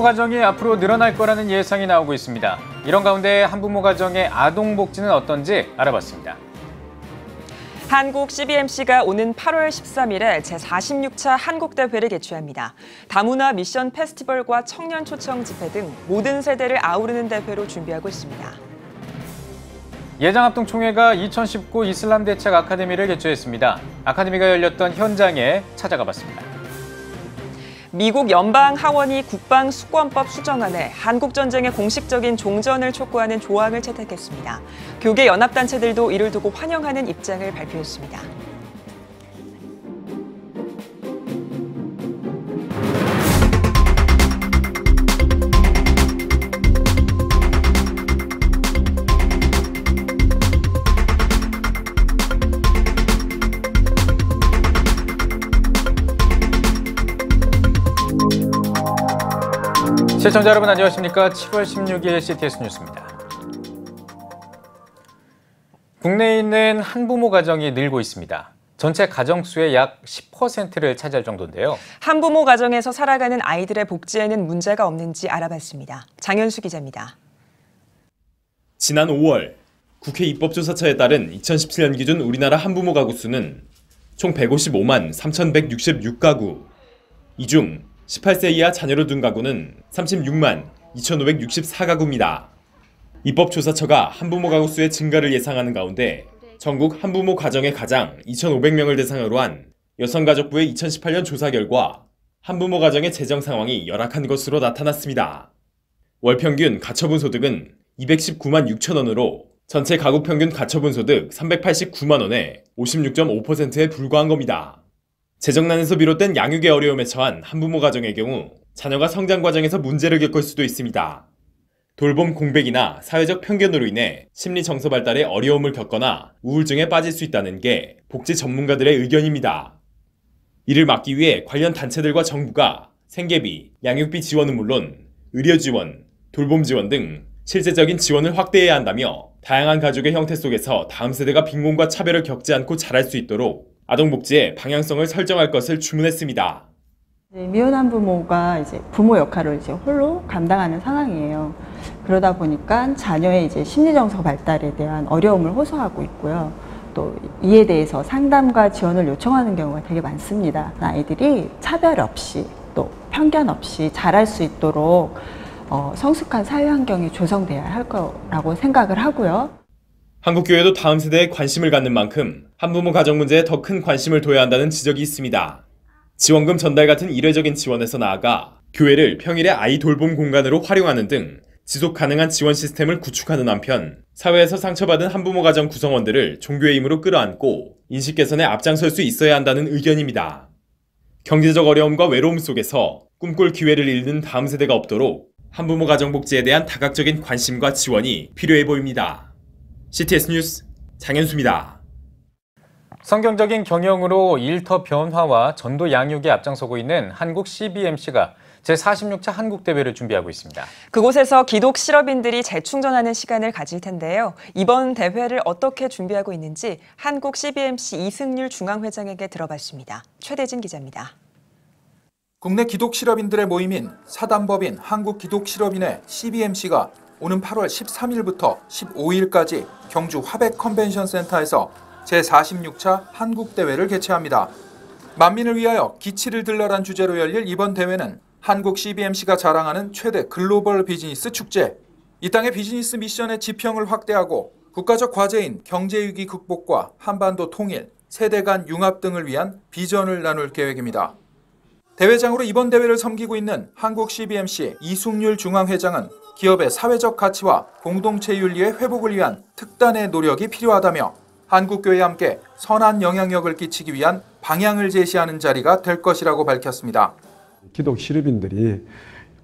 한부모 가정이 앞으로 늘어날 거라는 예상이 나오고 있습니다. 이런 가운데 한부모 가정의 아동 복지는 어떤지 알아봤습니다. 한국 CBMC가 오는 8월 13일에 제46차 한국대회를 개최합니다. 다문화 미션 페스티벌과 청년 초청 집회 등 모든 세대를 아우르는 대회로 준비하고 있습니다. 예장합동 총회가 2019 이슬람 대책 아카데미를 개최했습니다. 아카데미가 열렸던 현장에 찾아가 봤습니다. 미국 연방 하원이 국방수권법 수정안에 한국전쟁의 공식적인 종전을 촉구하는 조항을 채택했습니다. 교계 연합단체들도 이를 두고 환영하는 입장을 발표했습니다. 시청자 여러분 안녕하십니까? 7월 16일 CTS 뉴스입니다. 국내에 있는 한부모 가정이 늘고 있습니다. 전체 가정 수의 약 10%를 차지할 정도인데요. 한부모 가정에서 살아가는 아이들의 복지에는 문제가 없는지 알아봤습니다. 장현수 기자입니다. 지난 5월 국회 입법조사처에 따른 2017년 기준 우리나라 한부모 가구 수는 총 155만 3,166가구. 이 중 18세 이하 자녀를 둔 가구는 36만 2,564가구입니다. 입법조사처가 한부모 가구 수의 증가를 예상하는 가운데 전국 한부모 가정의 가장 2,500명을 대상으로 한 여성가족부의 2018년 조사 결과 한부모 가정의 재정 상황이 열악한 것으로 나타났습니다. 월 평균 가처분 소득은 219만 6천 원으로 전체 가구 평균 가처분 소득 389만 원에 56.5%에 불과한 겁니다. 재정난에서 비롯된 양육의 어려움에 처한 한부모 가정의 경우 자녀가 성장 과정에서 문제를 겪을 수도 있습니다. 돌봄 공백이나 사회적 편견으로 인해 심리 정서 발달에 어려움을 겪거나 우울증에 빠질 수 있다는 게 복지 전문가들의 의견입니다. 이를 막기 위해 관련 단체들과 정부가 생계비, 양육비 지원은 물론 의료 지원, 돌봄 지원 등 실제적인 지원을 확대해야 한다며 다양한 가족의 형태 속에서 다음 세대가 빈곤과 차별을 겪지 않고 자랄 수 있도록 아동복지의 방향성을 설정할 것을 주문했습니다. 미혼 한부모가 이제 부모 역할을 홀로 감당하는 상황이에요. 그러다 보니까 자녀의 심리정서 발달에 대한 어려움을 호소하고 있고요. 또 이에 대해서 상담과 지원을 요청하는 경우가 되게 많습니다. 아이들이 차별 없이 또 편견 없이 자랄 수 있도록 성숙한 사회 환경이 조성돼야 할 거라고 생각을 하고요. 한국교회도 다음 세대에 관심을 갖는 만큼 한부모 가정 문제에 더 큰 관심을 둬야 한다는 지적이 있습니다. 지원금 전달 같은 이례적인 지원에서 나아가 교회를 평일에 아이 돌봄 공간으로 활용하는 등 지속 가능한 지원 시스템을 구축하는 한편 사회에서 상처받은 한부모 가정 구성원들을 종교의 힘으로 끌어안고 인식 개선에 앞장설 수 있어야 한다는 의견입니다. 경제적 어려움과 외로움 속에서 꿈꿀 기회를 잃는 다음 세대가 없도록 한부모 가정 복지에 대한 다각적인 관심과 지원이 필요해 보입니다. CTS 뉴스 장현수입니다. 성경적인 경영으로 일터 변화와 전도 양육에 앞장서고 있는 한국 CBMC가 제46차 한국대회를 준비하고 있습니다. 그곳에서 기독 실업인들이 재충전하는 시간을 가질 텐데요. 이번 대회를 어떻게 준비하고 있는지 한국 CBMC 이승률 중앙회장에게 들어봤습니다. 최대진 기자입니다. 국내 기독 실업인들의 모임인 사단법인 한국기독실업인회 CBMC가 오는 8월 13일부터 15일까지 경주 화백 컨벤션 센터에서 제46차 한국대회를 개최합니다. 만민을 위하여 기치를 들러란 주제로 열릴 이번 대회는 한국 CBMC가 자랑하는 최대 글로벌 비즈니스 축제, 이 땅의 비즈니스 미션의 지평을 확대하고 국가적 과제인 경제위기 극복과 한반도 통일, 세대 간 융합 등을 위한 비전을 나눌 계획입니다. 대회장으로 이번 대회를 섬기고 있는 한국 CBMC 이승률 중앙회장은 기업의 사회적 가치와 공동체 윤리의 회복을 위한 특단의 노력이 필요하다며 한국교회와 함께 선한 영향력을 끼치기 위한 방향을 제시하는 자리가 될 것이라고 밝혔습니다. 기독 실업인들이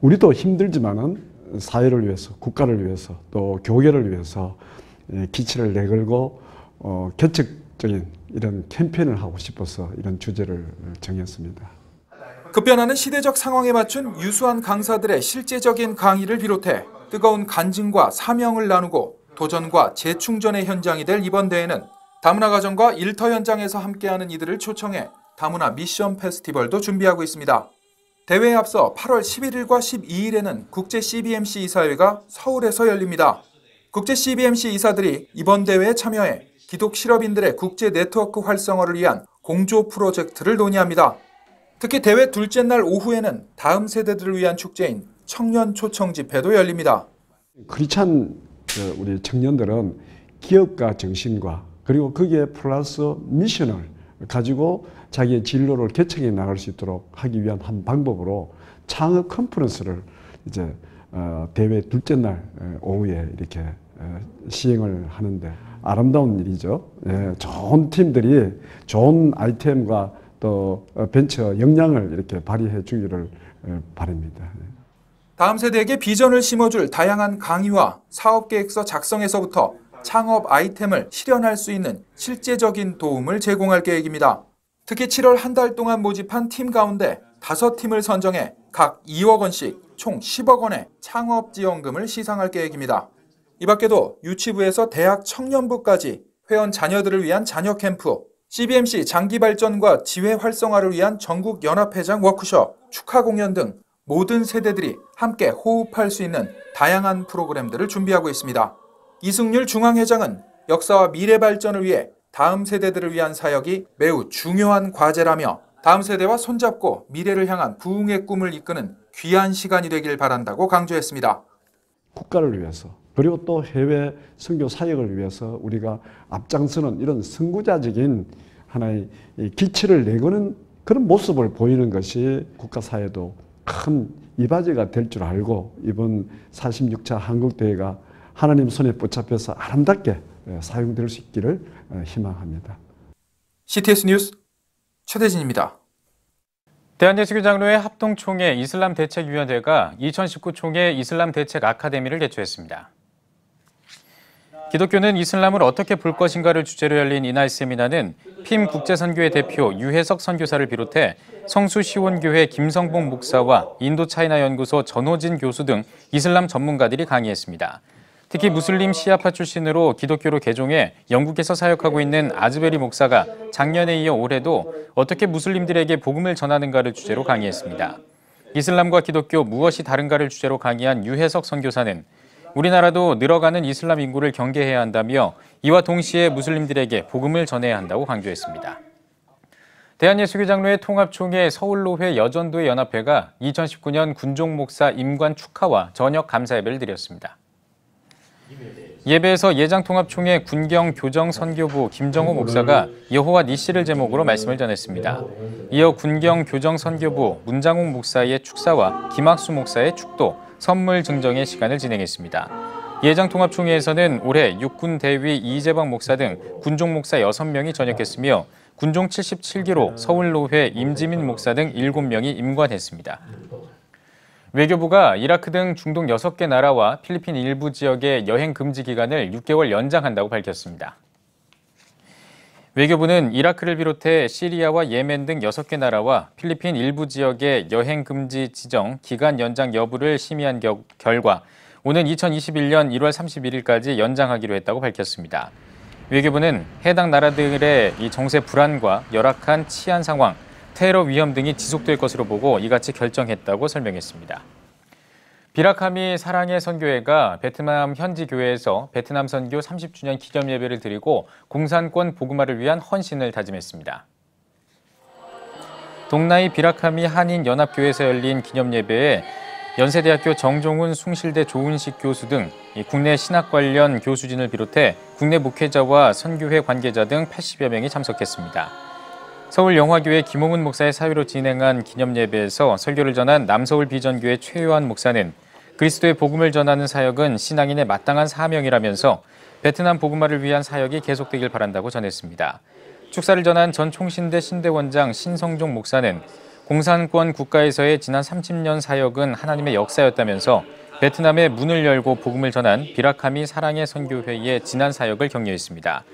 우리도 힘들지만은 사회를 위해서, 국가를 위해서, 또 교계를 위해서 기치를 내걸고 개척적인 이런 캠페인을 하고 싶어서 이런 주제를 정했습니다. 급변하는 시대적 상황에 맞춘 유수한 강사들의 실제적인 강의를 비롯해 뜨거운 간증과 사명을 나누고 도전과 재충전의 현장이 될 이번 대회는 다문화 가정과 일터 현장에서 함께하는 이들을 초청해 다문화 미션 페스티벌도 준비하고 있습니다. 대회에 앞서 8월 11일과 12일에는 국제 CBMC 이사회가 서울에서 열립니다. 국제 CBMC 이사들이 이번 대회에 참여해 기독 실업인들의 국제 네트워크 활성화를 위한 공조 프로젝트를 논의합니다. 특히 대회 둘째 날 오후에는 다음 세대들을 위한 축제인 청년 초청 집회도 열립니다. 크리스찬 우리 청년들은 기업가 정신과 그리고 거기에 플러스 미션을 가지고 자기의 진로를 개척해 나갈 수 있도록 하기 위한 한 방법으로 창업 컨퍼런스를 이제 대회 둘째 날 오후에 이렇게 시행을 하는데 아름다운 일이죠. 좋은 팀들이 좋은 아이템과 또 벤처 역량을 이렇게 발휘해 주기를 바랍니다. 다음 세대에게 비전을 심어줄 다양한 강의와 사업계획서 작성에서부터 창업 아이템을 실현할 수 있는 실제적인 도움을 제공할 계획입니다. 특히 7월 한 달 동안 모집한 팀 가운데 5팀을 선정해 각 2억 원씩 총 10억 원의 창업 지원금을 시상할 계획입니다. 이 밖에도 유치부에서 대학 청년부까지 회원 자녀들을 위한 자녀 캠프, CBMC 장기 발전과 지회 활성화를 위한 전국 연합회장 워크숍, 축하 공연 등 모든 세대들이 함께 호흡할 수 있는 다양한 프로그램들을 준비하고 있습니다. 이승률 중앙회장은 역사와 미래 발전을 위해 다음 세대들을 위한 사역이 매우 중요한 과제라며 다음 세대와 손잡고 미래를 향한 부흥의 꿈을 이끄는 귀한 시간이 되길 바란다고 강조했습니다. 국가를 위해서 그리고 또 해외 선교 사역을 위해서 우리가 앞장서는 이런 선구자적인 하나의 기치를 내거는 그런 모습을 보이는 것이 국가사회도 큰 이바지가 될 줄 알고 이번 46차 한국대회가 하나님 손에 붙잡혀서 아름답게 사용될 수 있기를 희망합니다. CTS 뉴스 최대진입니다. 대한예수교 장로회 합동총회 이슬람대책위원회가 2019 총회 이슬람대책 아카데미를 개최했습니다. 기독교는 이슬람을 어떻게 볼 것인가를 주제로 열린 이날 세미나는 핌 국제선교회 대표 유혜석 선교사를 비롯해 성수시원교회 김성봉 목사와 인도차이나연구소 전호진 교수 등 이슬람 전문가들이 강의했습니다. 특히 무슬림 시아파 출신으로 기독교로 개종해 영국에서 사역하고 있는 아즈베리 목사가 작년에 이어 올해도 어떻게 무슬림들에게 복음을 전하는가를 주제로 강의했습니다. 이슬람과 기독교 무엇이 다른가를 주제로 강의한 유혜석 선교사는 우리나라도 늘어가는 이슬람 인구를 경계해야 한다며 이와 동시에 무슬림들에게 복음을 전해야 한다고 강조했습니다. 대한예수교 장로회 통합총회 서울로회 여전도회 연합회가 2019년 군종 목사 임관 축하와 저녁 감사 예배를 드렸습니다. 예배에서 예장통합총회 군경교정선교부 김정호 목사가 여호와 니시를 제목으로 말씀을 전했습니다. 이어 군경교정선교부 문장홍 목사의 축사와 김학수 목사의 축도, 선물 증정의 시간을 진행했습니다. 예장통합총회에서는 올해 육군대위 이재박 목사 등 군종 목사 6명이 전역했으며 군종 77기로 서울로회 임지민 목사 등 7명이 임관했습니다. 외교부가 이라크 등 중동 6개 나라와 필리핀 일부 지역의 여행 금지 기간을 6개월 연장한다고 밝혔습니다. 외교부는 이라크를 비롯해 시리아와 예멘 등 6개 나라와 필리핀 일부 지역의 여행 금지 지정 기간 연장 여부를 심의한 결과 오는 2021년 1월 31일까지 연장하기로 했다고 밝혔습니다. 외교부는 해당 나라들의 이 정세 불안과 열악한 치안 상황, 테러 위험 등이 지속될 것으로 보고 이같이 결정했다고 설명했습니다. 비라카미 사랑의 선교회가 베트남 현지 교회에서 베트남 선교 30주년 기념 예배를 드리고 공산권 복음화를 위한 헌신을 다짐했습니다. 동나이 비라카미 한인연합교회에서 열린 기념 예배에 연세대학교 정종훈 숭실대 조은식 교수 등 국내 신학 관련 교수진을 비롯해 국내 목회자와 선교회 관계자 등 80여 명이 참석했습니다. 서울영화교회 김홍은 목사의 사위로 진행한 기념예배에서 설교를 전한 남서울 비전교회 최요한 목사는 그리스도의 복음을 전하는 사역은 신앙인의 마땅한 사명이라면서 베트남 복음화를 위한 사역이 계속되길 바란다고 전했습니다. 축사를 전한 전 총신대 신대원장 신성종 목사는 공산권 국가에서의 지난 30년 사역은 하나님의 역사였다면서 베트남에 문을 열고 복음을 전한 비라카미 사랑의 선교회의 지난 사역을 격려했습니다.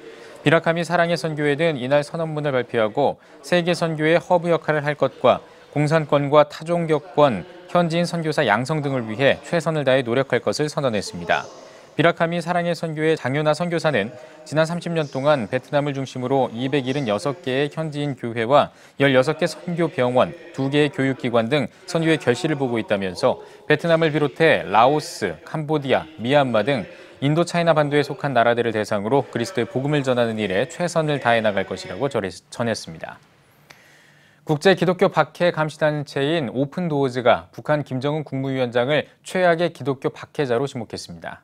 비라카미 사랑의 선교회는 이날 선언문을 발표하고 세계 선교의 허브 역할을 할 것과 공산권과 타종교권, 현지인 선교사 양성 등을 위해 최선을 다해 노력할 것을 선언했습니다. 비라카미 사랑의 선교의 장윤아 선교사는 지난 30년 동안 베트남을 중심으로 276개의 현지인 교회와 16개 선교 병원, 2개의 교육기관 등 선교의 결실을 보고 있다면서 베트남을 비롯해 라오스, 캄보디아, 미얀마 등 인도 차이나 반도에 속한 나라들을 대상으로 그리스도의 복음을 전하는 일에 최선을 다해 나갈 것이라고 전했습니다. 국제 기독교 박해 감시단체인 오픈도어즈가 북한 김정은 국무위원장을 최악의 기독교 박해자로 지목했습니다.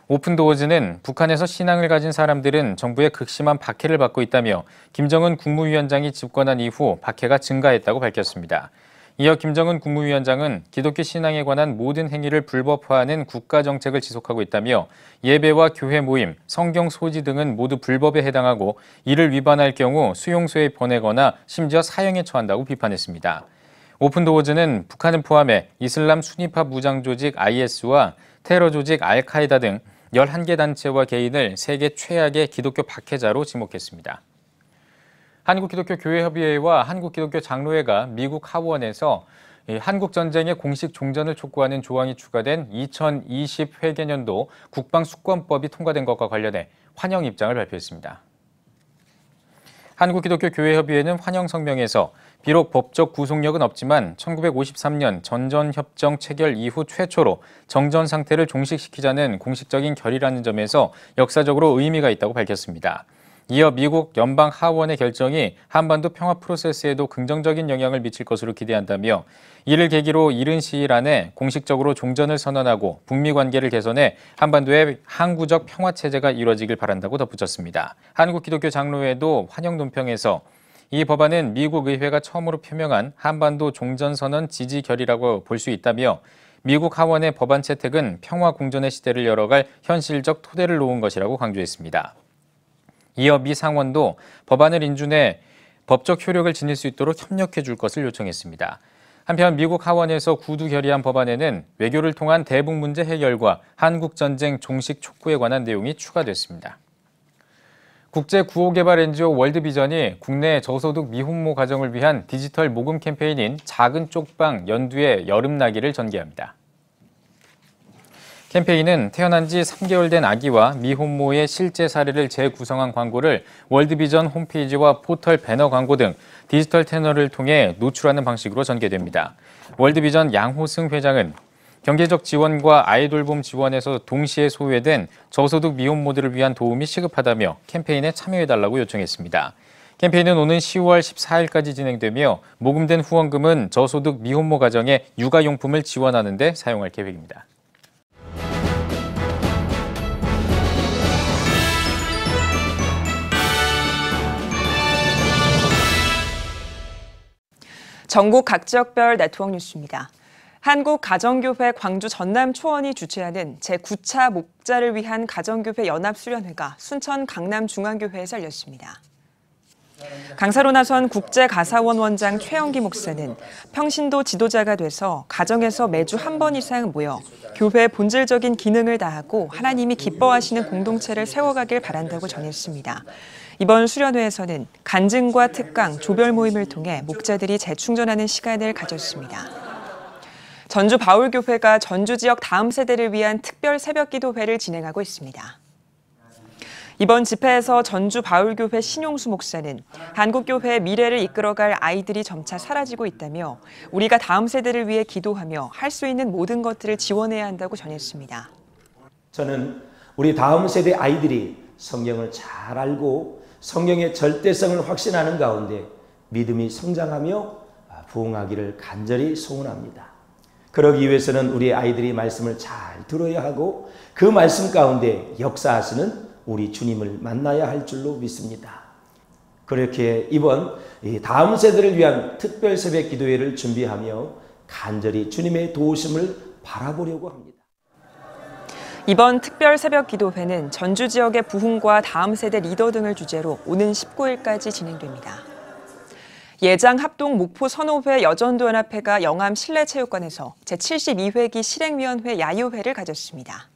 오픈도어즈는 북한에서 신앙을 가진 사람들은 정부의 극심한 박해를 받고 있다며 김정은 국무위원장이 집권한 이후 박해가 증가했다고 밝혔습니다. 이어 김정은 국무위원장은 기독교 신앙에 관한 모든 행위를 불법화하는 국가정책을 지속하고 있다며 예배와 교회 모임, 성경 소지 등은 모두 불법에 해당하고 이를 위반할 경우 수용소에 보내거나 심지어 사형에 처한다고 비판했습니다. 오픈도어즈는 북한을 포함해 이슬람 순위파 무장조직 IS와 테러 조직 알카에다 등 11개 단체와 개인을 세계 최악의 기독교 박해자로 지목했습니다. 한국기독교교회협의회와 한국기독교장로회가 미국 하원에서 한국전쟁의 공식 종전을 촉구하는 조항이 추가된 2020 회계년도 국방수권법이 통과된 것과 관련해 환영 입장을 발표했습니다. 한국기독교교회협의회는 환영 성명에서 비록 법적 구속력은 없지만 1953년 전전협정 체결 이후 최초로 정전 상태를 종식시키자는 공식적인 결의라는 점에서 역사적으로 의미가 있다고 밝혔습니다. 이어 미국 연방 하원의 결정이 한반도 평화 프로세스에도 긍정적인 영향을 미칠 것으로 기대한다며 이를 계기로 이른 시일 안에 공식적으로 종전을 선언하고 북미 관계를 개선해 한반도의 항구적 평화 체제가 이루어지길 바란다고 덧붙였습니다. 한국기독교장로회도 환영 논평에서 이 법안은 미국 의회가 처음으로 표명한 한반도 종전선언 지지 결의라고 볼 수 있다며 미국 하원의 법안 채택은 평화 공존의 시대를 열어갈 현실적 토대를 놓은 것이라고 강조했습니다. 이어 미 상원도 법안을 인준해 법적 효력을 지닐 수 있도록 협력해 줄 것을 요청했습니다. 한편 미국 하원에서 구두 결의안 법안에는 외교를 통한 대북 문제 해결과 한국전쟁 종식 촉구에 관한 내용이 추가됐습니다. 국제 구호개발 NGO 월드비전이 국내 저소득 미혼모 가정을 위한 디지털 모금 캠페인인 작은 쪽방 연두의 여름나기를 전개합니다. 캠페인은 태어난 지 3개월 된 아기와 미혼모의 실제 사례를 재구성한 광고를 월드비전 홈페이지와 포털 배너 광고 등 디지털 채널을 통해 노출하는 방식으로 전개됩니다. 월드비전 양호승 회장은 경제적 지원과 아이돌봄 지원에서 동시에 소외된 저소득 미혼모들을 위한 도움이 시급하다며 캠페인에 참여해달라고 요청했습니다. 캠페인은 오는 10월 14일까지 진행되며 모금된 후원금은 저소득 미혼모 가정에 육아용품을 지원하는 데 사용할 계획입니다. 전국 각 지역별 네트워크 뉴스입니다. 한국가정교회 광주 전남 초원이 주최하는 제9차 목자를 위한 가정교회 연합수련회가 순천 강남중앙교회에서 열렸습니다. 강사로 나선 국제가사원 원장 최영기 목사는 평신도 지도자가 돼서 가정에서 매주 한 번 이상 모여 교회의 본질적인 기능을 다하고 하나님이 기뻐하시는 공동체를 세워가길 바란다고 전했습니다. 이번 수련회에서는 간증과 특강, 조별 모임을 통해 목자들이 재충전하는 시간을 가졌습니다. 전주 바울교회가 전주 지역 다음 세대를 위한 특별 새벽기도회를 진행하고 있습니다. 이번 집회에서 전주 바울교회 신용수 목사는 한국교회의 미래를 이끌어갈 아이들이 점차 사라지고 있다며 우리가 다음 세대를 위해 기도하며 할 수 있는 모든 것들을 지원해야 한다고 전했습니다. 저는 우리 다음 세대 아이들이 성경을 잘 알고 성경의 절대성을 확신하는 가운데 믿음이 성장하며 부흥하기를 간절히 소원합니다. 그러기 위해서는 우리 아이들이 말씀을 잘 들어야 하고 그 말씀 가운데 역사하시는 우리 주님을 만나야 할 줄로 믿습니다. 그렇게 이번 다음 세대를 위한 특별 새벽 기도회를 준비하며 간절히 주님의 도우심을 바라보려고 합니다. 이번 특별 새벽 기도회는 전주 지역의 부흥과 다음 세대 리더 등을 주제로 오는 19일까지 진행됩니다. 예장 합동 목포 선호회 여전도연합회가 영암 실내체육관에서 제72회기 실행위원회 야유회를 가졌습니다.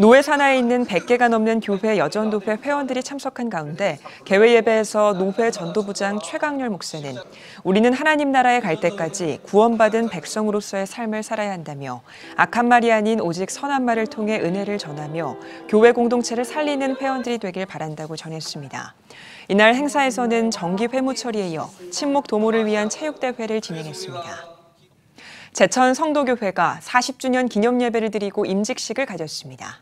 노회 산하에 있는 100개가 넘는 교회 여전도회 회원들이 참석한 가운데 개회 예배에서 노회 전도부장 최강렬 목사는 우리는 하나님 나라에 갈 때까지 구원받은 백성으로서의 삶을 살아야 한다며 악한 말이 아닌 오직 선한 말을 통해 은혜를 전하며 교회 공동체를 살리는 회원들이 되길 바란다고 전했습니다. 이날 행사에서는 정기 회무처리에 이어 친목 도모를 위한 체육대회를 진행했습니다. 제천 성도교회가 40주년 기념예배를 드리고 임직식을 가졌습니다.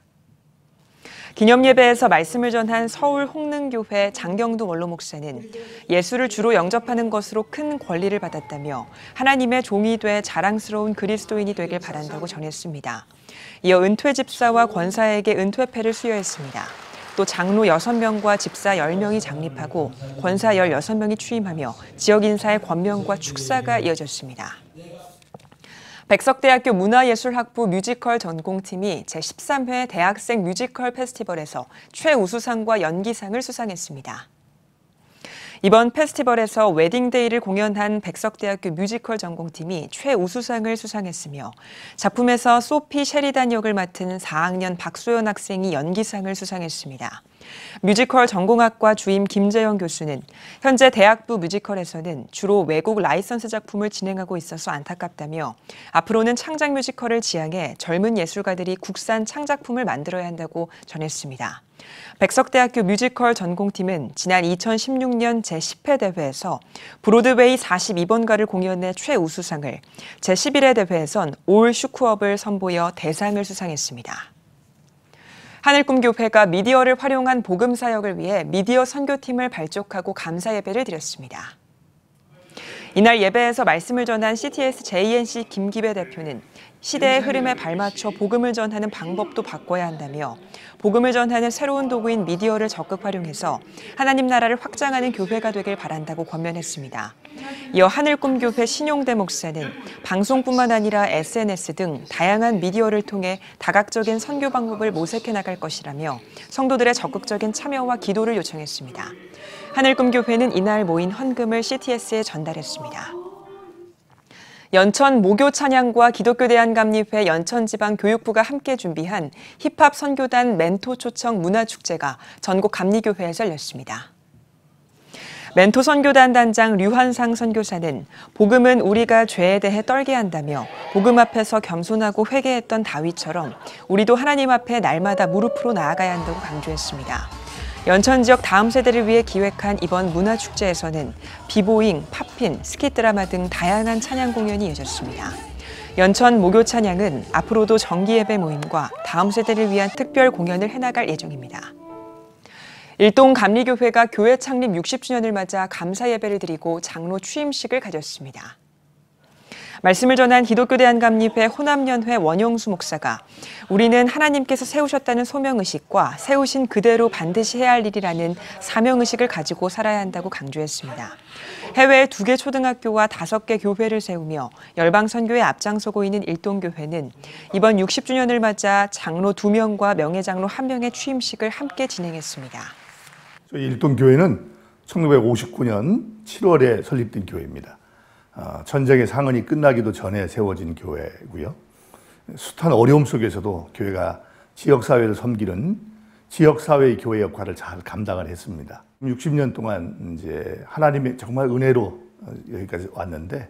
기념예배에서 말씀을 전한 서울 홍능교회 장경두 원로 목사는 예수를 주로 영접하는 것으로 큰 권리를 받았다며 하나님의 종이 돼 자랑스러운 그리스도인이 되길 바란다고 전했습니다. 이어 은퇴 집사와 권사에게 은퇴패를 수여했습니다. 또 장로 6명과 집사 10명이 장립하고 권사 16명이 취임하며 지역 인사의 권면과 축사가 이어졌습니다. 백석대학교 문화예술학부 뮤지컬 전공팀이 제13회 대학생 뮤지컬 페스티벌에서 최우수상과 연기상을 수상했습니다. 이번 페스티벌에서 웨딩데이를 공연한 백석대학교 뮤지컬 전공팀이 최우수상을 수상했으며 작품에서 소피 셰리단 역을 맡은 4학년 박소연 학생이 연기상을 수상했습니다. 뮤지컬 전공학과 주임 김재영 교수는 현재 대학부 뮤지컬에서는 주로 외국 라이선스 작품을 진행하고 있어서 안타깝다며 앞으로는 창작 뮤지컬을 지향해 젊은 예술가들이 국산 창작품을 만들어야 한다고 전했습니다. 백석대학교 뮤지컬 전공팀은 지난 2016년 제10회 대회에서 브로드웨이 42번가를 공연해 최우수상을, 제11회 대회에선 올 슈크업을 선보여 대상을 수상했습니다. 하늘꿈교회가 미디어를 활용한 복음 사역을 위해 미디어 선교팀을 발족하고 감사 예배를 드렸습니다. 이날 예배에서 말씀을 전한 CTS JNC 김기배 대표는 시대의 흐름에 발맞춰 복음을 전하는 방법도 바꿔야 한다며 복음을 전하는 새로운 도구인 미디어를 적극 활용해서 하나님 나라를 확장하는 교회가 되길 바란다고 권면했습니다. 이어 하늘꿈교회 신용대 목사는 방송뿐만 아니라 SNS 등 다양한 미디어를 통해 다각적인 선교 방법을 모색해 나갈 것이라며 성도들의 적극적인 참여와 기도를 요청했습니다. 하늘꿈교회는 이날 모인 헌금을 CTS에 전달했습니다. 연천 모교 찬양과 기독교대한감리회 연천지방교육부가 함께 준비한 힙합 선교단 멘토 초청 문화축제가 전국 감리교회에서 열렸습니다. 멘토 선교단 단장 류환상 선교사는 복음은 우리가 죄에 대해 떨게 한다며 복음 앞에서 겸손하고 회개했던 다윗처럼 우리도 하나님 앞에 날마다 무릎으로 나아가야 한다고 강조했습니다. 연천 지역 다음 세대를 위해 기획한 이번 문화축제에서는 비보잉, 팝핀, 스킷드라마 등 다양한 찬양 공연이 이어졌습니다. 연천 모교 찬양은 앞으로도 정기예배 모임과 다음 세대를 위한 특별 공연을 해나갈 예정입니다. 일동 감리교회가 교회 창립 60주년을 맞아 감사 예배를 드리고 장로 취임식을 가졌습니다. 말씀을 전한 기독교대한감리회 호남연회 원영수 목사가 우리는 하나님께서 세우셨다는 소명의식과 세우신 그대로 반드시 해야 할 일이라는 사명의식을 가지고 살아야 한다고 강조했습니다. 해외에 2개 초등학교와 5개 교회를 세우며 열방선교에 앞장서고 있는 일동교회는 이번 60주년을 맞아 장로 2명과 명예장로 1명의 취임식을 함께 진행했습니다. 저희 일동교회는 1959년 7월에 설립된 교회입니다. 전쟁의 상흔이 끝나기도 전에 세워진 교회고요. 숱한 어려움 속에서도 교회가 지역사회를 섬기는 지역사회의 교회 역할을 잘 감당을 했습니다. 60년 동안 이제 하나님의 정말 은혜로 여기까지 왔는데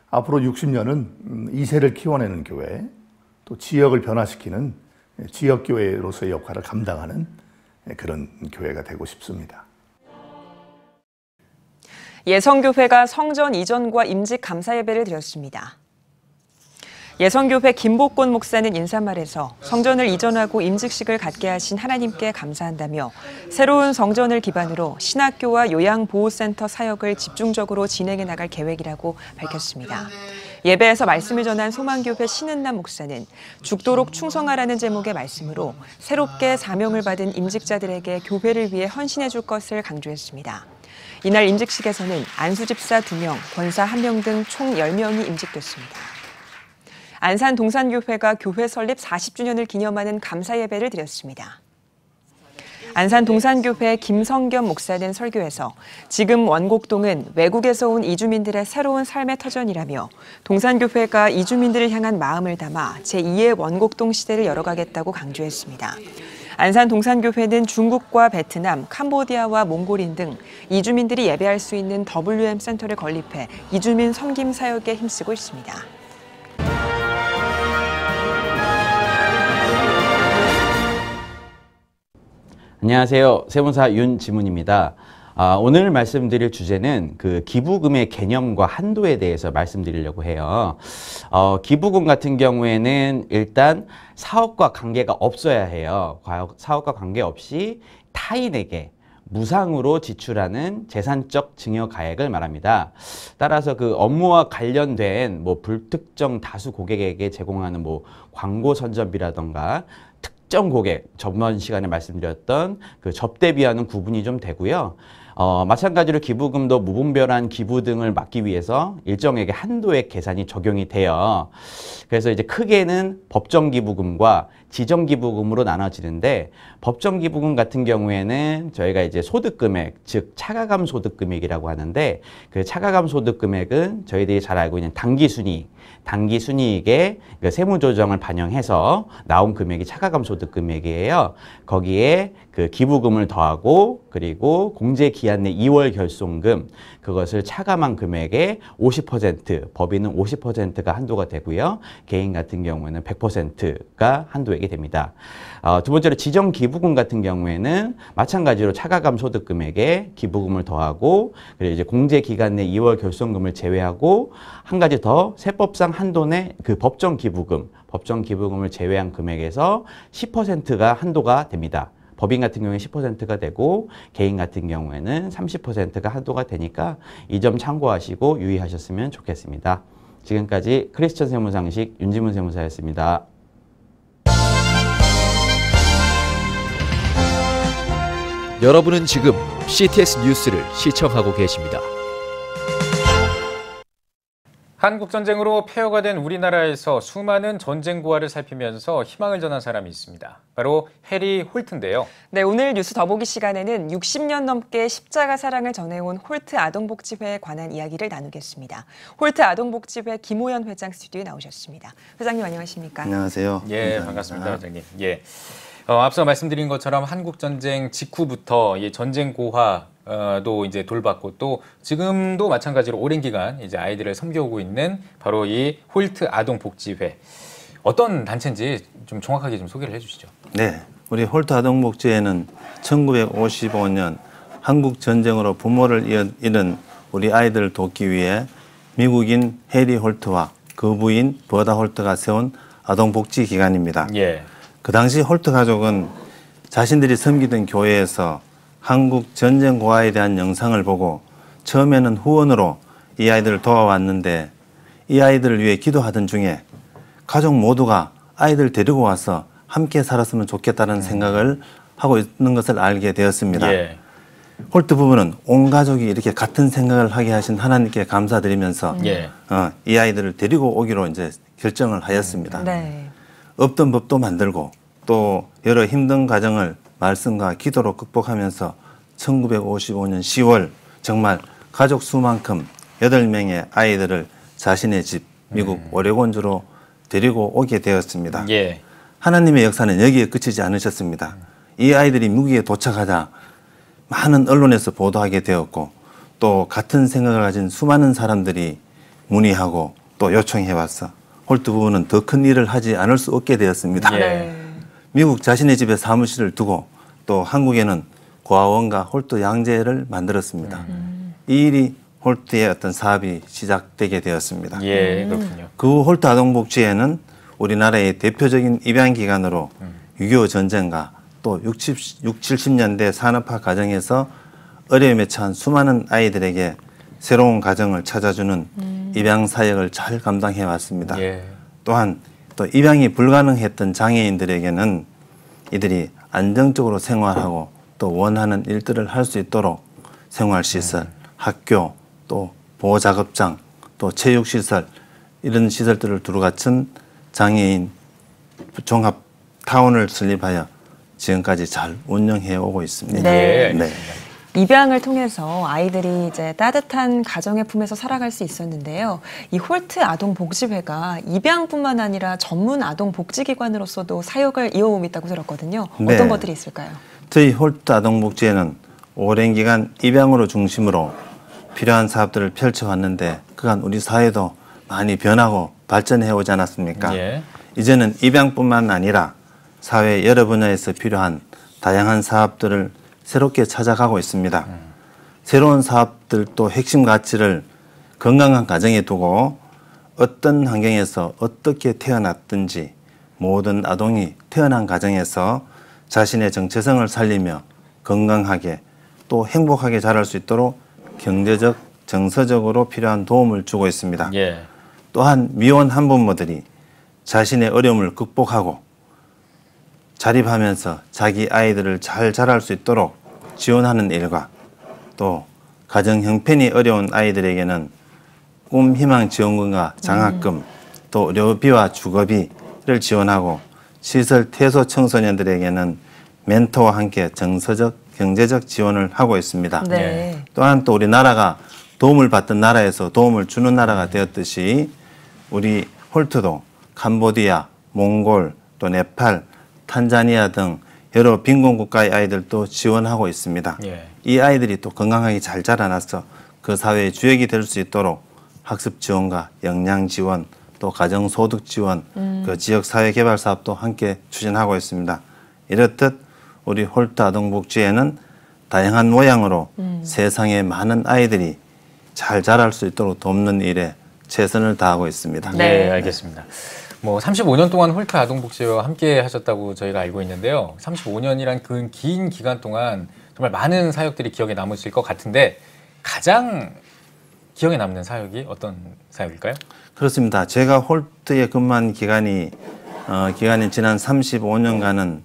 앞으로 60년은 2세를 키워내는 교회, 또 지역을 변화시키는 지역교회로서의 역할을 감당하는 그런 교회가 되고 싶습니다. 예성교회가 성전 이전과 임직 감사 예배를 드렸습니다. 예성교회 김복곤 목사는 인사말에서 성전을 이전하고 임직식을 갖게 하신 하나님께 감사한다며 새로운 성전을 기반으로 신학교와 요양보호센터 사역을 집중적으로 진행해 나갈 계획이라고 밝혔습니다. 예배에서 말씀을 전한 소망교회 신은남 목사는 죽도록 충성하라는 제목의 말씀으로 새롭게 사명을 받은 임직자들에게 교회를 위해 헌신해 줄 것을 강조했습니다. 이날 임직식에서는 안수집사 2명, 권사 1명 등 총 10명이 임직됐습니다. 안산 동산교회가 교회 설립 40주년을 기념하는 감사 예배를 드렸습니다. 안산 동산교회 김성겸 목사는 설교에서 지금 원곡동은 외국에서 온 이주민들의 새로운 삶의 터전이라며 동산교회가 이주민들을 향한 마음을 담아 제2의 원곡동 시대를 열어가겠다고 강조했습니다. 안산 동산교회는 중국과 베트남, 캄보디아와 몽골인 등 이주민들이 예배할 수 있는 WM 센터를 건립해 이주민 섬김 사역에 힘쓰고 있습니다. 안녕하세요. 세무사 윤지문입니다. 오늘 말씀드릴 주제는 그 기부금의 개념과 한도에 대해서 말씀드리려고 해요. 기부금 같은 경우에는 일단 사업과 관계가 없어야 해요. 사업과 관계없이 타인에게 무상으로 지출하는 재산적 증여가액을 말합니다. 따라서 그 업무와 관련된 불특정 다수 고객에게 제공하는 광고 선전비라던가 특정 고객, 저번 시간에 말씀드렸던 그 접대비와는 구분이 좀 되고요. 마찬가지로 기부금도 무분별한 기부 등을 막기 위해서 일정액의 한도액 계산이 적용이 돼요. 그래서 이제 크게는 법정기부금과 지정기부금으로 나눠지는데, 법정기부금 같은 경우에는 저희가 이제 소득금액, 즉 차가감 소득금액이라고 하는데, 그 차가감 소득금액은 저희들이 잘 알고 있는 당기순이익에 세무조정을 반영해서 나온 금액이 차가감 소득금액이에요. 거기에 그 기부금을 더하고 그리고 공제기한 내 2월 결손금, 그것을 차감한 금액의 50%, 법인은 50%가 한도가 되고요. 개인 같은 경우에는 100%가 한도액이 됩니다. 두 번째로 지정기부금 같은 경우에는 마찬가지로 차가감 소득금액에 기부금을 더하고 그리고 이제 공제기간 내 2월 결손금을 제외하고 한 가지 더 세법상 한도 내 그 법정기부금을 제외한 금액에서 10%가 한도가 됩니다. 법인 같은 경우에 10%가 되고 개인 같은 경우에는 30%가 한도가 되니까 이 점 참고하시고 유의하셨으면 좋겠습니다. 지금까지 크리스천 세무상식 윤지문 세무사였습니다. 여러분은 지금 CTS 뉴스를 시청하고 계십니다. 한국전쟁으로 폐허가 된 우리나라에서 수많은 전쟁 고화를 살피면서 희망을 전한 사람이 있습니다. 바로 해리 홀트인데요. 네, 오늘 뉴스 더보기 시간에는 60년 넘게 십자가 사랑을 전해온 홀트 아동복지회에 관한 이야기를 나누겠습니다. 홀트 아동복지회 김호연 회장 스튜디오에 나오셨습니다. 회장님 안녕하십니까? 안녕하세요. 예, 반갑습니다, 회장님. 예. 앞서 말씀드린 것처럼 한국전쟁 직후부터 이 전쟁 고화도 이제 돌봤고 또 지금도 마찬가지로 오랜 기간 이제 아이들을 섬겨오고 있는 바로 이 홀트 아동복지회. 어떤 단체인지 좀 정확하게 좀 소개를 해주시죠. 네, 우리 홀트 아동복지회는 1955년 한국 전쟁으로 부모를 잃은 우리 아이들을 돕기 위해 미국인 해리 홀트와 그 부인 버다 홀트가 세운 아동복지기관입니다. 예. 그 당시 홀트 가족은 자신들이 섬기던 교회에서 한국 전쟁 고아에 대한 영상을 보고 처음에는 후원으로 이 아이들을 도와왔는데 이 아이들을 위해 기도하던 중에 가족 모두가 아이들 데리고 와서 함께 살았으면 좋겠다는 생각을 하고 있는 것을 알게 되었습니다. 예. 홀트 부부는 온 가족이 이렇게 같은 생각을 하게 하신 하나님께 감사드리면서 예. 이 아이들을 데리고 오기로 이제 결정을 하였습니다. 네. 없던 법도 만들고 또 여러 힘든 과정을 말씀과 기도로 극복하면서 1955년 10월 정말 가족 수만큼 8명의 아이들을 자신의 집 미국 오레곤주로 데리고 오게 되었습니다. 예. 하나님의 역사는 여기에 끝이지 않으셨습니다. 이 아이들이 미국에 도착하자 많은 언론에서 보도하게 되었고 또 같은 생각을 가진 수많은 사람들이 문의하고 또 요청해왔어 홀트 부부는 더 큰 일을 하지 않을 수 없게 되었습니다. 예. 미국 자신의 집에 사무실을 두고 또 한국에는 고아원과 홀트 양재를 만들었습니다. 이 일이 홀트의 어떤 사업이 시작되게 되었습니다. 예, 그렇군요. 그 홀트 아동복지회는 우리나라의 대표적인 입양기관으로 6.25 전쟁과 또 60, 70년대 산업화 과정에서 어려움에 처한 수많은 아이들에게 새로운 가정을 찾아주는 입양 사역을 잘 감당해 왔습니다. 예. 또한 또 입양이 불가능했던 장애인들에게는 이들이 안정적으로 생활하고 또 원하는 일들을 할 수 있도록 생활시설, 학교, 또 보호작업장, 또 체육시설 이런 시설들을 두루 갖춘 장애인 종합타운을 설립하여 지금까지 잘 운영해 오고 있습니다. 네. 네. 입양을 통해서 아이들이 이제 따뜻한 가정의 품에서 살아갈 수 있었는데요. 이 홀트 아동복지회가 입양뿐만 아니라 전문 아동복지기관으로서도 사역을 이어오고 있다고 들었거든요. 네. 어떤 것들이 있을까요? 저희 홀트 아동복지회는 오랜 기간 입양으로 중심으로 필요한 사업들을 펼쳐왔는데 그간 우리 사회도 많이 변하고 발전해 오지 않았습니까? 예. 이제는 입양뿐만 아니라 사회 여러 분야에서 필요한 다양한 사업들을 새롭게 찾아가고 있습니다. 새로운 사업들도 핵심 가치를 건강한 가정에 두고 어떤 환경에서 어떻게 태어났든지 모든 아동이 태어난 가정에서 자신의 정체성을 살리며 건강하게 또 행복하게 자랄 수 있도록 경제적, 정서적으로 필요한 도움을 주고 있습니다. 예. 또한 미혼 한부모들이 자신의 어려움을 극복하고 자립하면서 자기 아이들을 잘 자랄 수 있도록 지원하는 일과 또 가정 형편이 어려운 아이들에게는 꿈 희망 지원금과 장학금 또 의료비와 주거비를 지원하고 시설 퇴소 청소년들에게는 멘토와 함께 정서적 경제적 지원을 하고 있습니다. 네. 또한 또 우리나라가 도움을 받던 나라에서 도움을 주는 나라가 되었듯이 우리 홀트도 캄보디아, 몽골, 또 네팔, 탄자니아 등 여러 빈곤 국가의 아이들도 지원하고 있습니다. 예. 이 아이들이 또 건강하게 잘 자라나서 그 사회의 주역이 될 수 있도록 학습 지원과 역량 지원, 또 가정 소득 지원, 그 지역 사회 개발 사업도 함께 추진하고 있습니다. 이렇듯 우리 홀트 아동복지회는 다양한 모양으로 세상의 많은 아이들이 잘 자랄 수 있도록 돕는 일에 최선을 다하고 있습니다. 네, 알겠습니다. 뭐 35년 동안 홀트 아동복지회와 함께 하셨다고 저희가 알고 있는데요. 35년이란 그 긴 기간 동안 정말 많은 사역들이 기억에 남으실 것 같은데 가장 기억에 남는 사역이 어떤 사역일까요? 그렇습니다. 제가 홀트에 근무한 기간이 지난 35년간은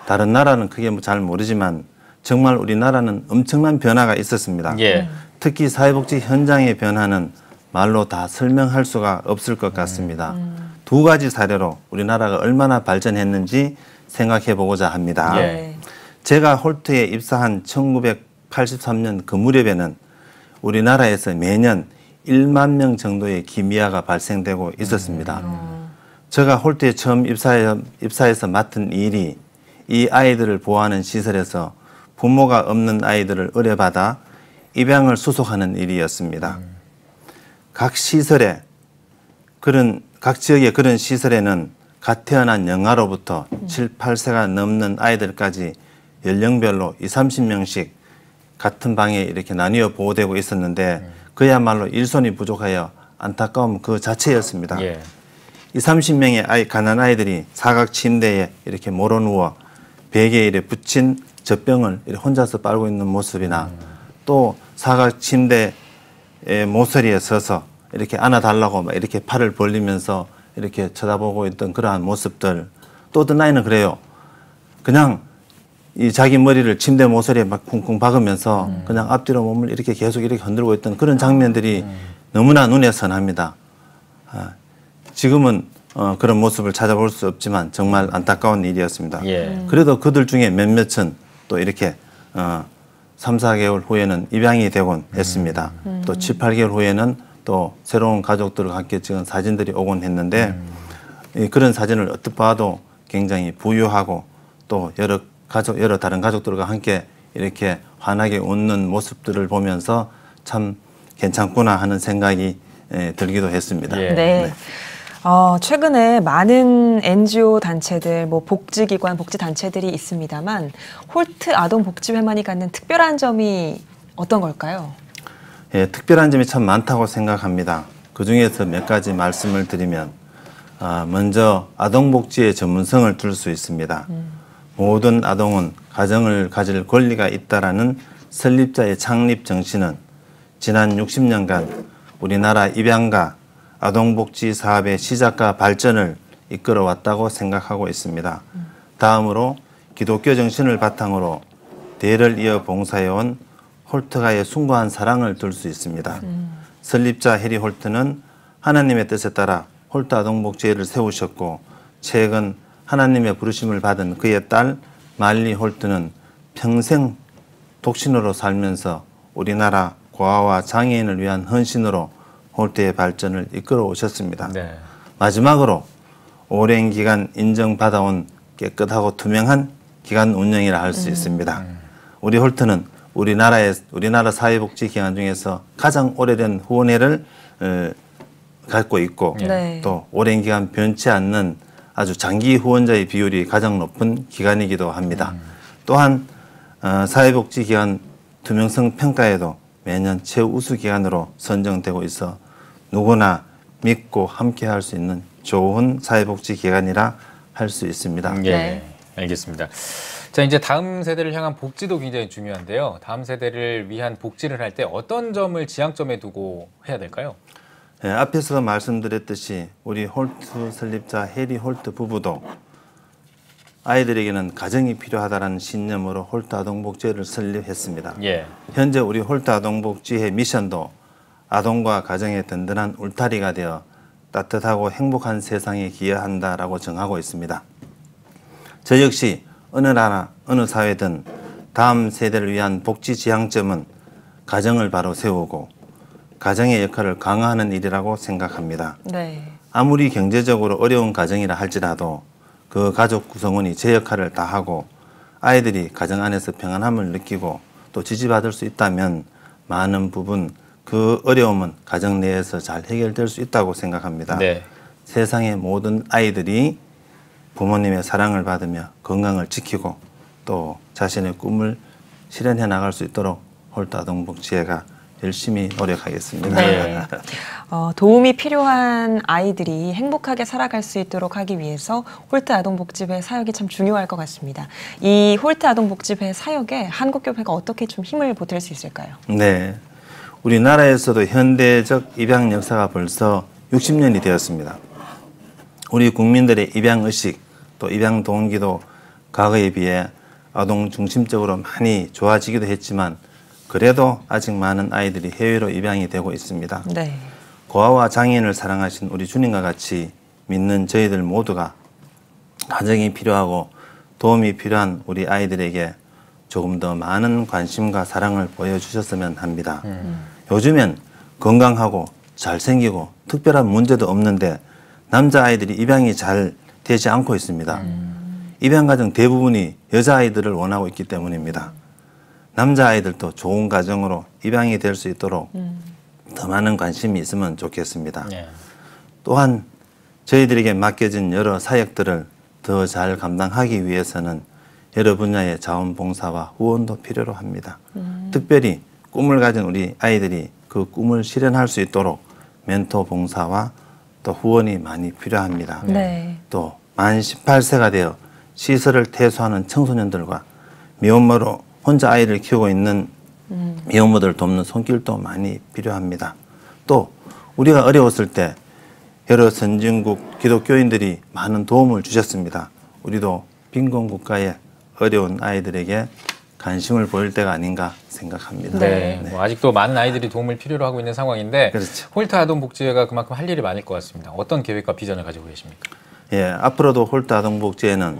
다른 나라는 크게 잘 모르지만 정말 우리나라는 엄청난 변화가 있었습니다. 예. 특히 사회복지 현장의 변화는 말로 다 설명할 수가 없을 것 같습니다. 두 가지 사례로 우리나라가 얼마나 발전했는지 생각해 보고자 합니다. 예. 제가 홀트에 입사한 1983년 그 무렵에는 우리나라에서 매년 1만 명 정도의 기미아가 발생되고 있었습니다. 제가 홀트에 처음 입사해서 맡은 일이 이 아이들을 보호하는 시설에서 부모가 없는 아이들을 의뢰받아 입양을 수속하는 일이었습니다. 각 지역의 그런 시설에는 갓 태어난 영아로부터 7, 8세가 넘는 아이들까지 연령별로 20, 30명씩 같은 방에 이렇게 나뉘어 보호되고 있었는데 그야말로 일손이 부족하여 안타까움 그 자체였습니다. 예. 20, 30명의 가난 아이들이 사각 침대에 이렇게 몰아누워 베개에 이렇게 붙인 젖병을 이렇게 혼자서 빨고 있는 모습이나 또 사각 침대의 모서리에 서서 이렇게 안아달라고 막 이렇게 팔을 벌리면서 이렇게 쳐다보고 있던 그러한 모습들. 또 어떤 아이는 그래요. 그냥 이 자기 머리를 침대 모서리에 막 쿵쿵 박으면서 그냥 앞뒤로 몸을 이렇게 계속 이렇게 흔들고 있던 그런 장면들이 너무나 눈에 선합니다. 지금은 그런 모습을 찾아볼 수 없지만 정말 안타까운 일이었습니다. 예. 그래도 그들 중에 몇몇은 또 이렇게 3, 4개월 후에는 입양이 되곤 했습니다. 또 7, 8개월 후에는 또 새로운 가족들과 함께 찍은 사진들이 오곤 했는데 그런 사진을 어떻게 봐도 굉장히 부유하고 또 여러 다른 가족들과 함께 이렇게 환하게 웃는 모습들을 보면서 참 괜찮구나 하는 생각이 들기도 했습니다. 예. 네. 최근에 많은 NGO 단체들, 복지기관, 복지단체들이 있습니다만 홀트 아동복지회만이 갖는 특별한 점이 어떤 걸까요? 예, 특별한 점이 참 많다고 생각합니다. 그 중에서 몇 가지 말씀을 드리면 먼저 아동복지의 전문성을 둘 수 있습니다. 모든 아동은 가정을 가질 권리가 있다라는 설립자의 창립 정신은 지난 60년간 우리나라 입양가 아동복지 사업의 시작과 발전을 이끌어왔다고 생각하고 있습니다. 다음으로 기독교 정신을 바탕으로 대를 이어 봉사해온 홀트가의 숭고한 사랑을 들 수 있습니다. 설립자 해리 홀트는 하나님의 뜻에 따라 홀트 아동복지회를 세우셨고 최근 하나님의 부르심을 받은 그의 딸 말리 홀트는 평생 독신으로 살면서 우리나라 고아와 장애인을 위한 헌신으로 홀트의 발전을 이끌어 오셨습니다. 네. 마지막으로 오랜 기간 인정받아온 깨끗하고 투명한 기관 운영이라 할 수 있습니다. 우리 홀트는 우리나라 사회복지기관 중에서 가장 오래된 후원회를 갖고 있고 네. 또 오랜 기간 변치 않는 아주 장기 후원자의 비율이 가장 높은 기관이기도 합니다. 또한 사회복지기관 투명성 평가에도 매년 최우수 기관으로 선정되고 있어 누구나 믿고 함께 할 수 있는 좋은 사회복지기관이라 할 수 있습니다. 예, 네. 알겠습니다. 자, 이제 다음 세대를 향한 복지도 굉장히 중요한데요. 다음 세대를 위한 복지를 할 때 어떤 점을 지향점에 두고 해야 될까요? 예, 앞에서 말씀드렸듯이 우리 홀트 설립자 해리 홀트 부부도 아이들에게는 가정이 필요하다는 신념으로 홀트 아동복지회를 설립했습니다. 예. 현재 우리 홀트 아동복지회 미션도 아동과 가정의 든든한 울타리가 되어 따뜻하고 행복한 세상에 기여한다라고 정하고 있습니다. 저 역시 어느 나라, 어느 사회든 다음 세대를 위한 복지 지향점은 가정을 바로 세우고 가정의 역할을 강화하는 일이라고 생각합니다. 네. 아무리 경제적으로 어려운 가정이라 할지라도 그 가족 구성원이 제 역할을 다하고 아이들이 가정 안에서 평안함을 느끼고 또 지지받을 수 있다면 많은 부분 그 어려움은 가정 내에서 잘 해결될 수 있다고 생각합니다. 네. 세상의 모든 아이들이 부모님의 사랑을 받으며 건강을 지키고 또 자신의 꿈을 실현해 나갈 수 있도록 홀트 아동복지회가 열심히 노력하겠습니다. 네. 도움이 필요한 아이들이 행복하게 살아갈 수 있도록 하기 위해서 홀트 아동복지회 사역이 참 중요할 것 같습니다. 이 홀트 아동복지회 사역에 한국교회가 어떻게 좀 힘을 보탤 수 있을까요? 네. 우리나라에서도 현대적 입양 역사가 벌써 60년이 되었습니다. 우리 국민들의 입양의식 또 입양 동기도 과거에 비해 아동 중심적으로 많이 좋아지기도 했지만 그래도 아직 많은 아이들이 해외로 입양이 되고 있습니다. 네. 고아와 장애인을 사랑하신 우리 주님과 같이 믿는 저희들 모두가 가정이 필요하고 도움이 필요한 우리 아이들에게 조금 더 많은 관심과 사랑을 보여주셨으면 합니다. 요즘엔 건강하고 잘생기고 특별한 문제도 없는데 남자아이들이 입양이 잘 되지 않고 있습니다. 입양 가정 대부분이 여자아이들을 원하고 있기 때문입니다. 남자아이들도 좋은 가정으로 입양이 될 수 있도록 더 많은 관심이 있으면 좋겠습니다. 예. 또한 저희들에게 맡겨진 여러 사역들을 더 잘 감당하기 위해서는 여러 분야의 자원봉사와 후원도 필요로 합니다. 특별히 꿈을 가진 우리 아이들이 그 꿈을 실현할 수 있도록 멘토 봉사와 또 후원이 많이 필요합니다. 네. 또 만 18세가 되어 시설을 퇴소하는 청소년들과 미혼모로 혼자 아이를 키우고 있는 미혼모들을 돕는 손길도 많이 필요합니다. 또 우리가 어려웠을 때 여러 선진국 기독교인들이 많은 도움을 주셨습니다. 우리도 빈곤 국가의 어려운 아이들에게 관심을 보일 때가 아닌가 생각합니다. 네. 네. 뭐 아직도 많은 아이들이 도움을 필요로 하고 있는 상황인데 그렇죠. 홀트 아동복지회가 그만큼 할 일이 많을 것 같습니다. 어떤 계획과 비전을 가지고 계십니까? 예, 앞으로도 홀트 아동복지회는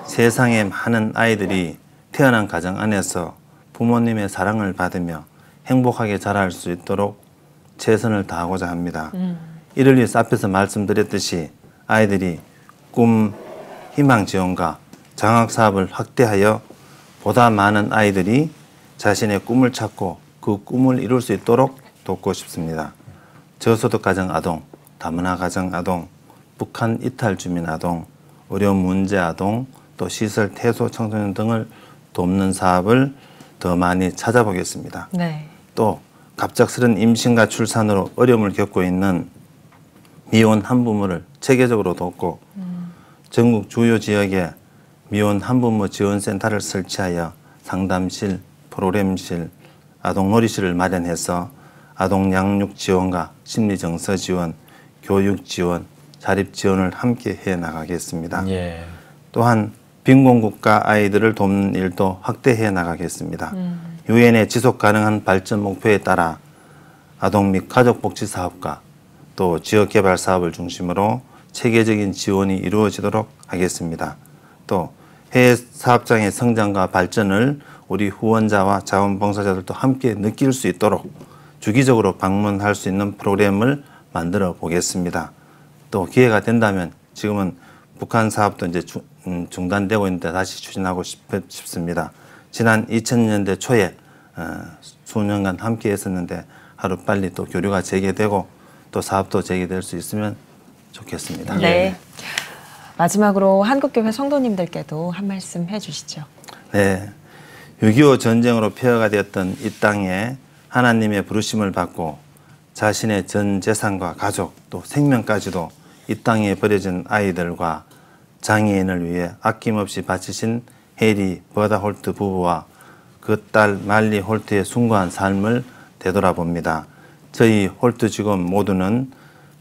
세상에 많은 아이들이 태어난 가정 안에서 부모님의 사랑을 받으며 행복하게 자랄 수 있도록 최선을 다하고자 합니다. 이를 위해서 앞에서 말씀드렸듯이 아이들이 꿈, 희망 지원과 장학 사업을 확대하여 보다 많은 아이들이 자신의 꿈을 찾고 그 꿈을 이룰 수 있도록 돕고 싶습니다. 저소득 가정 아동, 다문화 가정 아동, 북한 이탈 주민 아동, 어려운 문제 아동, 또 시설 퇴소 청소년 등을 돕는 사업을 더 많이 찾아보겠습니다. 네. 또 갑작스런 임신과 출산으로 어려움을 겪고 있는 미혼 한부모를 체계적으로 돕고 전국 주요 지역에 미혼 한부모 지원센터를 설치하여 상담실, 프로그램실, 아동놀이실을 마련해서 아동 양육 지원과 심리정서 지원, 교육 지원, 자립 지원을 함께 해나가겠습니다. 예. 또한 빈곤국가 아이들을 돕는 일도 확대해 나가겠습니다. 유엔의 지속 가능한 발전 목표에 따라 아동 및 가족복지 사업과 또 지역개발 사업을 중심으로 체계적인 지원이 이루어지도록 하겠습니다. 또 해외 사업장의 성장과 발전을 우리 후원자와 자원봉사자들도 함께 느낄 수 있도록 주기적으로 방문할 수 있는 프로그램을 만들어 보겠습니다. 또 기회가 된다면 지금은 북한 사업도 이제 중단되고 있는데 다시 추진하고 싶습니다. 지난 2000년대 초에 수년간 함께 했었는데 하루빨리 또 교류가 재개되고 또 사업도 재개될 수 있으면 좋겠습니다. 네. 마지막으로 한국교회 성도님들께도 한 말씀 해주시죠. 네. 6.25 전쟁으로 폐허가 되었던 이 땅에 하나님의 부르심을 받고 자신의 전 재산과 가족 또 생명까지도 이 땅에 버려진 아이들과 장애인을 위해 아낌없이 바치신 해리 버다 홀트 부부와 그 딸 말리 홀트의 숭고한 삶을 되돌아봅니다. 저희 홀트 직원 모두는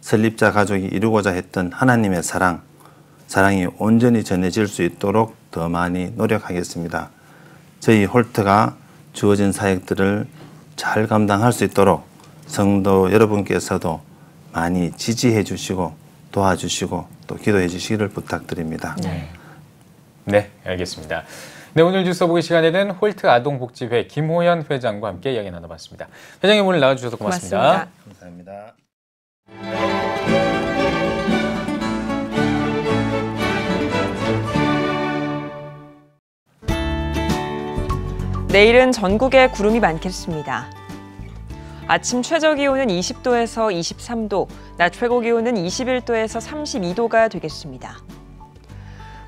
설립자 가족이 이루고자 했던 하나님의 사랑이 온전히 전해질 수 있도록 더 많이 노력하겠습니다. 저희 홀트가 주어진 사역들을 잘 감당할 수 있도록 성도 여러분께서도 많이 지지해 주시고 도와주시고 또 기도해 주시기를 부탁드립니다. 네, 알겠습니다. 네, 오늘 뉴스 보기 시간에는 홀트 아동복지회 김호연 회장과 함께 이야기 나눠봤습니다. 회장님 오늘 나와주셔서 고맙습니다. 감사합니다. 내일은 전국에 구름이 많겠습니다. 아침 최저기온은 20도에서 23도, 낮 최고기온은 21도에서 32도가 되겠습니다.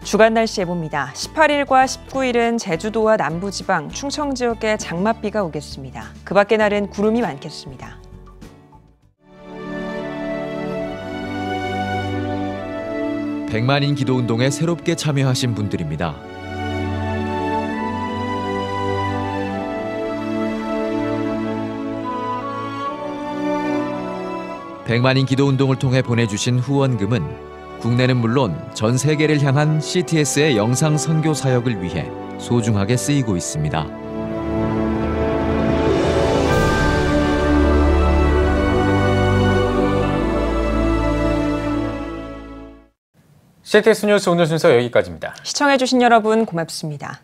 주간 날씨 예보입니다. 18일과 19일은 제주도와 남부지방, 충청 지역에 장맛비가 오겠습니다. 그 밖의 날은 구름이 많겠습니다. 백만인 기도운동에 새롭게 참여하신 분들입니다. 백만인 기도운동을 통해 보내주신 후원금은 국내는 물론 전 세계를 향한 CTS의 영상 선교 사역을 위해 소중하게 쓰이고 있습니다. CTS 뉴스 오늘 순서 여기까지입니다. 시청해주신 여러분 고맙습니다.